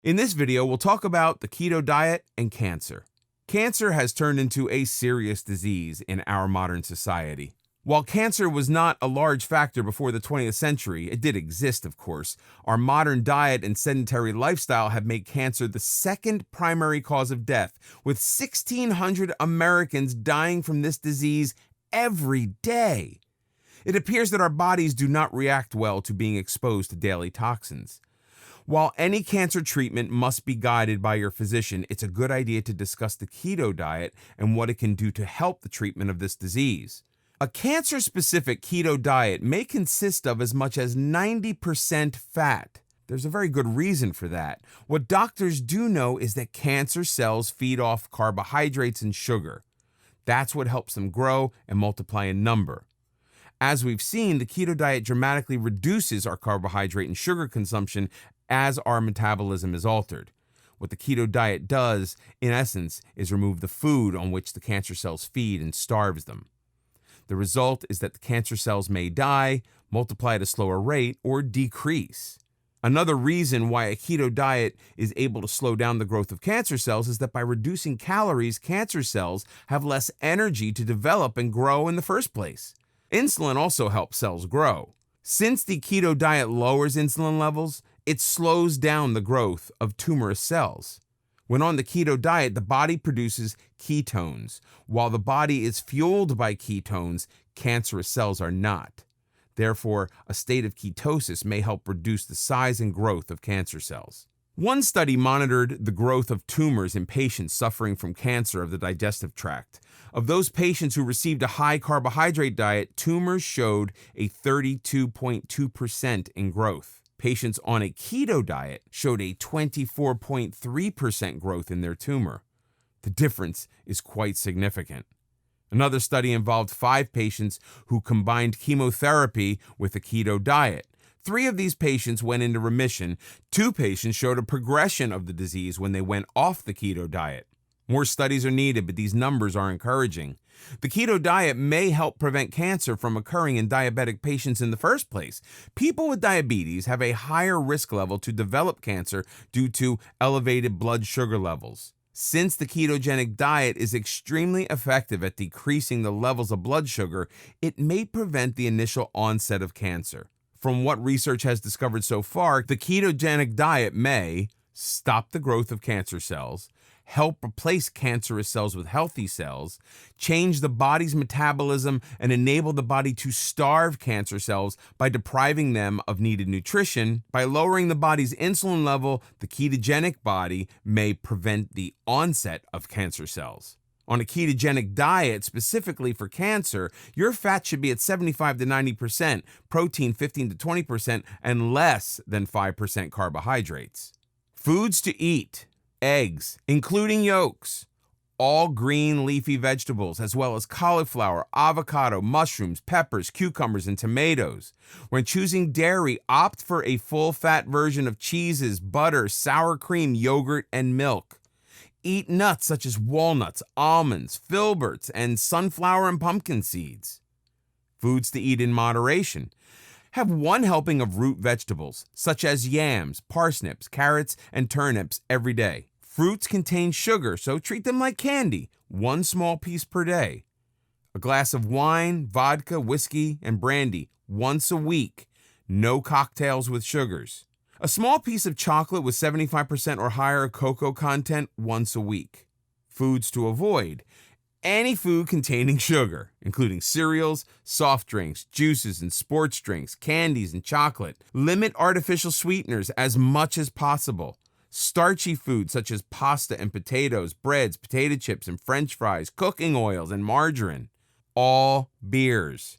In this video, we'll talk about the keto diet and cancer. Cancer has turned into a serious disease in our modern society. While cancer was not a large factor before the 20th century, it did exist, of course. Our modern diet and sedentary lifestyle have made cancer the second primary cause of death, with 1,600 Americans dying from this disease every day. It appears that our bodies do not react well to being exposed to daily toxins. While any cancer treatment must be guided by your physician, it's a good idea to discuss the keto diet and what it can do to help the treatment of this disease. A cancer-specific keto diet may consist of as much as 90% fat. There's a very good reason for that. What doctors do know is that cancer cells feed off carbohydrates and sugar. That's what helps them grow and multiply in number. As we've seen, the keto diet dramatically reduces our carbohydrate and sugar consumption as our metabolism is altered. What the keto diet does, in essence, is remove the food on which the cancer cells feed and starves them. The result is that the cancer cells may die, multiply at a slower rate, or decrease. Another reason why a keto diet is able to slow down the growth of cancer cells is that by reducing calories, cancer cells have less energy to develop and grow in the first place. Insulin also helps cells grow. Since the keto diet lowers insulin levels, it slows down the growth of tumorous cells. When on the keto diet, the body produces ketones. While the body is fueled by ketones, cancerous cells are not. Therefore, a state of ketosis may help reduce the size and growth of cancer cells. One study monitored the growth of tumors in patients suffering from cancer of the digestive tract. Of those patients who received a high carbohydrate diet, tumors showed a 32.2% in growth. Patients on a keto diet showed a 24.3% growth in their tumor. The difference is quite significant. Another study involved 5 patients who combined chemotherapy with a keto diet. 3 of these patients went into remission. 2 patients showed a progression of the disease when they went off the keto diet. More studies are needed, but these numbers are encouraging. The keto diet may help prevent cancer from occurring in diabetic patients in the first place. People with diabetes have a higher risk level to develop cancer due to elevated blood sugar levels. Since the ketogenic diet is extremely effective at decreasing the levels of blood sugar, it may prevent the initial onset of cancer. From what research has discovered so far, the ketogenic diet may stop the growth of cancer cells, help replace cancerous cells with healthy cells, change the body's metabolism, and enable the body to starve cancer cells by depriving them of needed nutrition. By lowering the body's insulin level, the ketogenic body may prevent the onset of cancer cells. On a ketogenic diet, specifically for cancer, your fat should be at 75 to 90%, protein 15 to 20%, and less than 5% carbohydrates. Foods to eat: eggs, including yolks, all green leafy vegetables, as well as cauliflower, avocado, mushrooms, peppers, cucumbers, and tomatoes. When choosing dairy, opt for a full-fat version of cheeses, butter, sour cream, yogurt, and milk. Eat nuts such as walnuts, almonds, filberts, and sunflower and pumpkin seeds. Foods to eat in moderation: have 1 helping of root vegetables, such as yams, parsnips, carrots, and turnips every day. Fruits contain sugar, so treat them like candy, 1 small piece per day. A glass of wine, vodka, whiskey, and brandy once a week. No cocktails with sugars. A small piece of chocolate with 75% or higher cocoa content once a week. Foods to avoid: any food containing sugar, including cereals, soft drinks, juices and sports drinks, candies and chocolate. Limit artificial sweeteners as much as possible. Starchy foods such as pasta and potatoes, breads, potato chips and French fries, cooking oils and margarine. All beers.